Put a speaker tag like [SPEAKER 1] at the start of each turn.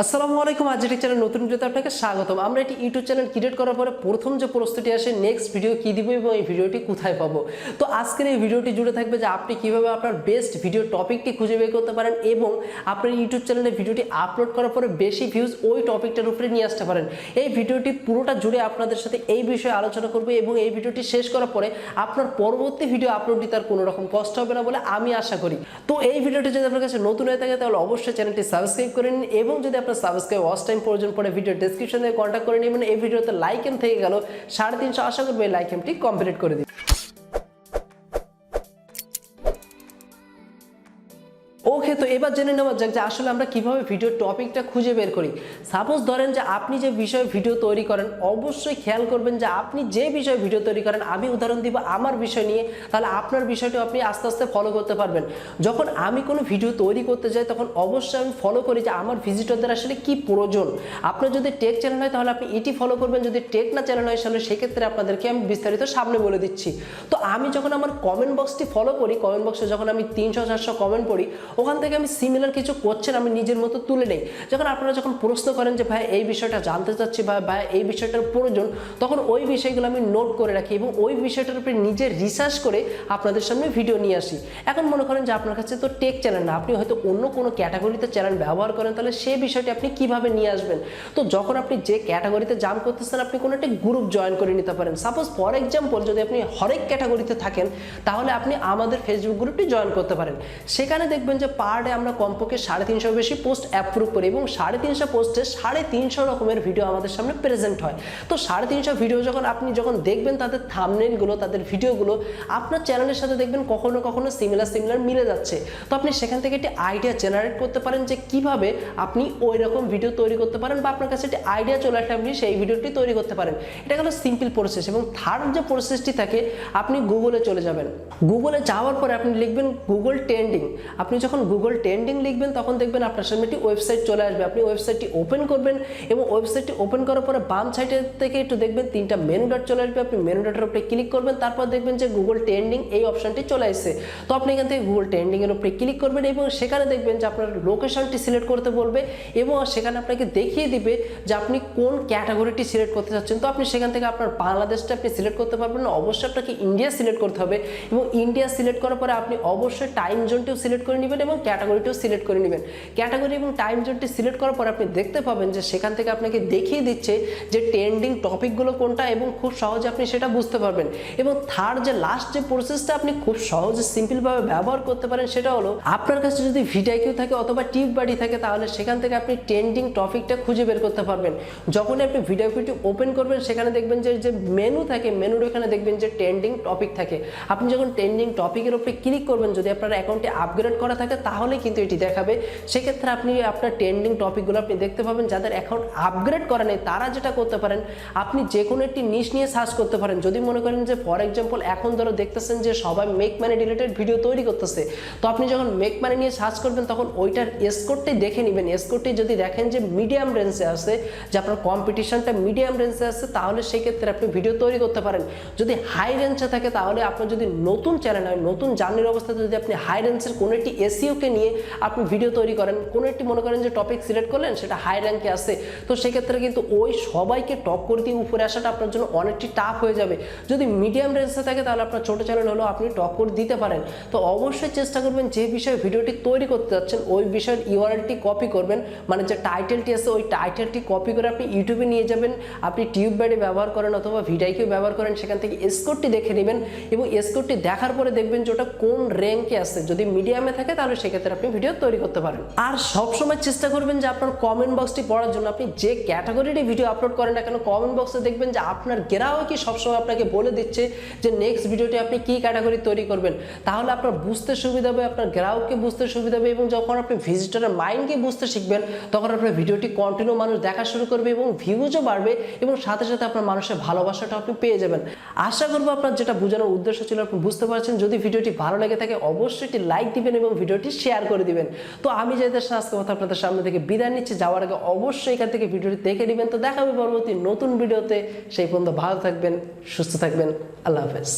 [SPEAKER 1] আসসালামু আলাইকুম। rjtech channel নতুন ভিডিওতে আপনাকে স্বাগতম। আমরা একটি ইউটিউব চ্যানেল ক্রিয়েট করার পরে প্রথম যে প্রশ্নটি আসে নেক্সট ভিডিও কি দিব এবং এই ভিডিওটি কোথায় পাবো। তো আজকের এই ভিডিওটি জুড়ে থাকবে যে আপনি কিভাবে আপনার বেস্ট ভিডিও টপিকটি খুঁজে বের করতে পারেন এবং আপনার ইউটিউব চ্যানেলে ভিডিওটি আপলোড করার পরে বেশি ভিউজ ওই টপিকটার উপরে নিয়ে আসতে পারেন। এই ভিডিওটি পুরোটা জুড়ে আপনাদের সাথে এই বিষয়ে আলোচনা করব এবং এই ভিডিওটি শেষ করার পরে আপনার পরবর্তী ভিডিও আপলোড দিতে আর কোনো রকম কষ্ট হবে না বলে আমি আশা করি। তো এই ভিডিওটি যদি আপনার কাছে নতুন হয়ে থাকে তাহলে অবশ্যই চ্যানেলটি সাবস্ক্রাইব করে নিন এবং যদি আপনার সাবস্ক্রাইব ওয়াচ টাইম প্রয়োজন পড়ে ভিডিও ডেসক্রিপশন থেকে কন্ট্যাক্ট করে নেবেন। এই ভিডিওতে লাইক এম থেকে গেল 350, আশা করবো এই লাইক এমটি কমপ্লিট করে দিন। ওকে, তো এবার জেনে নেওয়া যাক যে আসলে আমরা কিভাবে ভিডিও টপিকটা খুঁজে বের করি। সাপোজ ধরেন যে আপনি যে বিষয়ে ভিডিও তৈরি করেন, অবশ্যই খেয়াল করবেন যে আপনি যে বিষয়ে ভিডিও তৈরি করেন, আমি উদাহরণ দিব আমার বিষয় নিয়ে, তাহলে আপনার বিষয়টা আপনি আস্তে আস্তে ফলো করতে পারবেন। যখন আমি কোনো ভিডিও তৈরি করতে যাই তখন অবশ্যই আমি ফলো করি যে আমার ভিজিটরদের আসলে কি প্রয়োজন। আপনার যদি টেক চ্যানেল হয় তাহলে আপনি এটি ফলো করবেন, যদি টেক না চ্যানেল হয় তাহলে সেক্ষেত্রে আপনাদেরকে আমি বিস্তারিত সামনে বলে দিচ্ছি। তো আমি যখন আমার কমেন্ট বক্সটি ফলো করি, কমেন্ট বক্সে যখন আমি 300-400 কমেন্ট পড়ি, ওখান থেকে আমি সিমিলার কিছু কোশ্চেন আমি নিজের মতো তুলে নেই। যখন আপনারা যখন প্রশ্ন করেন যে ভাই এই বিষয়টা জানতে চাচ্ছি বা ভাই এই বিষয়টার প্রয়োজন, তখন ওই বিষয়গুলো আমি নোট করে রাখি এবং ওই বিষয়টার উপরে নিজে রিসার্চ করে আপনাদের সামনে ভিডিও নিয়ে আসি। এখন মনে করেন যে আপনার কাছে তো টেক চ্যানেল না, আপনি হয়তো অন্য কোনো ক্যাটাগরিতে চ্যানেল ব্যবহার করেন, তাহলে সেই বিষয়টি আপনি কিভাবে নিয়ে আসবেন। তো যখন আপনি যে ক্যাটাগরিতে জাম্প করতেছেন আপনি কোনো একটা গ্রুপ জয়েন করে নিতে পারেন। সাপোজ ফর এক্সাম্পল যদি আপনি হরেক ক্যাটাগরিতে থাকেন তাহলে আপনি আমাদের ফেসবুক গ্রুপটি জয়েন করতে পারেন। সেখানে দেখবেন যে পার ডে আমরা কমপক্ষে 350 বেশি পোস্ট অ্যাপ্রুভ করি এবং 350 পোস্টে 350 রকমের ভিডিও আমাদের সামনে প্রেজেন্ট হয়। তো 350 ভিডিও আপনি যখন দেখবেন তাদের থাম্বনেইলগুলো, তাদের ভিডিওগুলো আপনার চ্যানেলের সাথে দেখবেন কখনো কখনো সিমিলার মিলে যাচ্ছে। তো আপনি সেখান থেকে একটি আইডিয়া জেনারেট করতে পারেন যে কিভাবে আপনি ওই রকম ভিডিও তৈরি করতে পারেন বা আপনার কাছে একটি আইডিয়া চলে আসলে আপনি সেই ভিডিওটি তৈরি করতে পারেন। এটা হলো সিম্পল প্রসেস। এবং থার্ড যে প্রসেসটি থাকে, আপনি গুগলে চলে যাবেন। গুগলে যাওয়ার পরে আপনি লিখবেন গুগল ট্রেন্ডিং। আপনি যখন গুগল ট্রেন্ডিং লিখবেন তখন দেখবেন আপনার সামনে একটি ওয়েবসাইট চলে আসবে। আপনি ওয়েবসাইটটি ওপেন করবেন এবং ওয়েবসাইটটি ওপেন করার পরে বাম সাইডের থেকে একটু দেখবেন 3টা মেনু ডট চলে আসবে। আপনি মেনু ডটের উপরে ক্লিক করবেন, তারপর দেখবেন যে গুগল ট্রেন্ডিং এই অপশনটি চলে আসছে। তো আপনি এখান থেকে গুগল ট্রেন্ডিং এর উপরে ক্লিক করবেন এবং সেখানে দেখবেন যে আপনার লোকেশনটি সিলেক্ট করতে বলবে এবং সেখানে আপনাকে দেখিয়ে দিবে যে আপনি কোন ক্যাটাগরিটি সিলেক্ট করতে চাচ্ছেন। তো আপনি সেখান থেকে আপনার বাংলাদেশটা আপনি সিলেক্ট করতে পারবেন না, অবশ্যই আপনাকে ইন্ডিয়া সিলেক্ট করতে হবে এবং ইন্ডিয়া সিলেক্ট করার পরে আপনি অবশ্যই টাইম জোনটিও সিলেক্ট করে নেবেন এবং ক্যাটাগরিটিও সিলেক্ট করে নেবেন। ক্যাটাগরি এবং টাইম জোনটি সিলেক্ট করার পর আপনি দেখতে পাবেন যে সেখান থেকে আপনাকে দেখিয়ে দিচ্ছে যে ট্রেন্ডিং টপিকগুলো কোনটা এবং খুব সহজে আপনি সেটা বুঝতে পারবেন। এবং থার্ড যে লাস্ট যে প্রসেসটা আপনি খুব সহজে সিম্পলভাবে ব্যবহার করতে পারেন সেটা হলো আপনার কাছে যদি ভিডিও থাকে অথবা টিপ বাড়ি থাকে তাহলে সেখান থেকে আপনি ট্রেন্ডিং টপিকটা খুঁজে বের করতে পারবেন। যখনই আপনি ভিডিওটি ওপেন করবেন সেখানে দেখবেন যে মেনু থাকে, মেনুর এখানে দেখবেন যে ট্রেন্ডিং টপিক থাকে। আপনি যখন ট্রেন্ডিং টপিকের উপরে ক্লিক করবেন, যদি আপনার অ্যাকাউন্টে আপগ্রেড করা থাকে তাহলে কিন্তু এটি দেখাবে। সেক্ষেত্রে আপনি আপনার ট্রেন্ডিং টপিকগুলো আপনি দেখতে পাবেন। যাদের অ্যাকাউন্ট আপগ্রেড করা নেই তারা যেটা করতে পারেন, আপনি যে কোনো একটি নিশ নিয়ে সার্চ করতে পারেন। যদি মনে করেন যে ফর এক্সাম্পল এখন ধরো দেখতেছেন যে সবাই মেক মানি রিলেটেড ভিডিও তৈরি করতেছে, তো আপনি যখন মেক মানি নিয়ে সার্চ করবেন তখন ওইটার স্কোরটি দেখে নেবেন। স্কোরটি যদি দেখেন যে মিডিয়াম রেঞ্জে আছে, যে আপনার কম্পিটিশনটা মিডিয়াম রেঞ্জে আছে, তাহলে সেক্ষেত্রে আপনি ভিডিও তৈরি করতে পারেন। যদি হাই রেঞ্জে থাকে তাহলে আপনার যদি নতুন চ্যানেল হয়, নতুন জার্নির অবস্থাতে যদি আপনি হাই রেঞ্জের কোনো একটি এসইওকে নিয়ে আপনি ভিডিও তৈরি করেন, কোনো একটি মনে করেন যে টপিক সিলেক্ট করলেন সেটা হাই র্যাঙ্কে আসে, তো সেক্ষেত্রে কিন্তু ওই সবাইকে টক্কর দিয়ে উপরে আসাটা আপনার জন্য অনেকটি টাফ হয়ে যাবে। যদি মিডিয়াম রেঞ্জে থাকে তাহলে আপনার ছোটো চ্যানেল হলেও আপনি টক্কর দিতে পারেন। তো অবশ্যই চেষ্টা করবেন যে বিষয়ে ভিডিওটি তৈরি করতে যাচ্ছেন ওই বিষয়ের ইউআরএলটি কপি করবেন, মানে যে টাইটেলটি আছে ওই টাইটেলটি কপি করে আপনি ইউটিউবে নিয়ে যাবেন। আপনি টিউব ব্যাডে ব্যবহার করেন অথবা ভিডিওকেও ব্যবহার করেন, সেখান থেকে স্কোরটি দেখে নেবেন এবং স্কোরটি দেখার পরে দেখবেন যে ওটা কোন র্যাঙ্কে আছে। যদি মিডিয়ামে থাকে তাহলে সেক্ষেত্রে আপনি ভিডিও তৈরি করতে পারেন। আর সবসময় চেষ্টা করবেন যে আপনার কমেন্ট বক্সটি পড়ার জন্য। আপনি যে ক্যাটাগরিটি ভিডিও আপলোড করেন না কেন, কমেন্ট বক্সে দেখবেন যে আপনার গ্রাহকই সবসময় আপনাকে বলে দিচ্ছে যে নেক্সট ভিডিওটি আপনি কি ক্যাটাগরি তৈরি করবেন। তাহলে আপনার বুঝতে সুবিধা হবে, আপনার গ্রাহককে বুঝতে সুবিধা হবে এবং যখন আপনি ভিজিটরের মাইন্ডকে বুঝতে শিখবেন তখন আপনার ভিডিওটি কন্টিনিউ মানুষ দেখা শুরু করবে এবং ভিউজও বাড়বে এবং সাথে সাথে আপনার মানুষের ভালোবাসাটা আপনি পেয়ে যাবেন। আশা করবো আপনার যেটা বোঝানোর উদ্দেশ্য ছিল আপনি বুঝতে পারছেন। যদি ভিডিওটি ভালো লেগে থাকে অবশ্যই একটি লাইক দিবেন এবং ভিডিওটি শেয়ার করে দিবেন। তো আমি যাদের সাথে আজকে কথা আপনাদের সামনে থেকে বিদায় নিচ্ছি, যাওয়ার আগে অবশ্যই এখান থেকে ভিডিওটি দেখে নেবেন। তো দেখা হবে পরবর্তী নতুন ভিডিওতে। সেই পর্যন্ত ভালো থাকবেন, সুস্থ থাকবেন। আল্লাহ হাফেজ।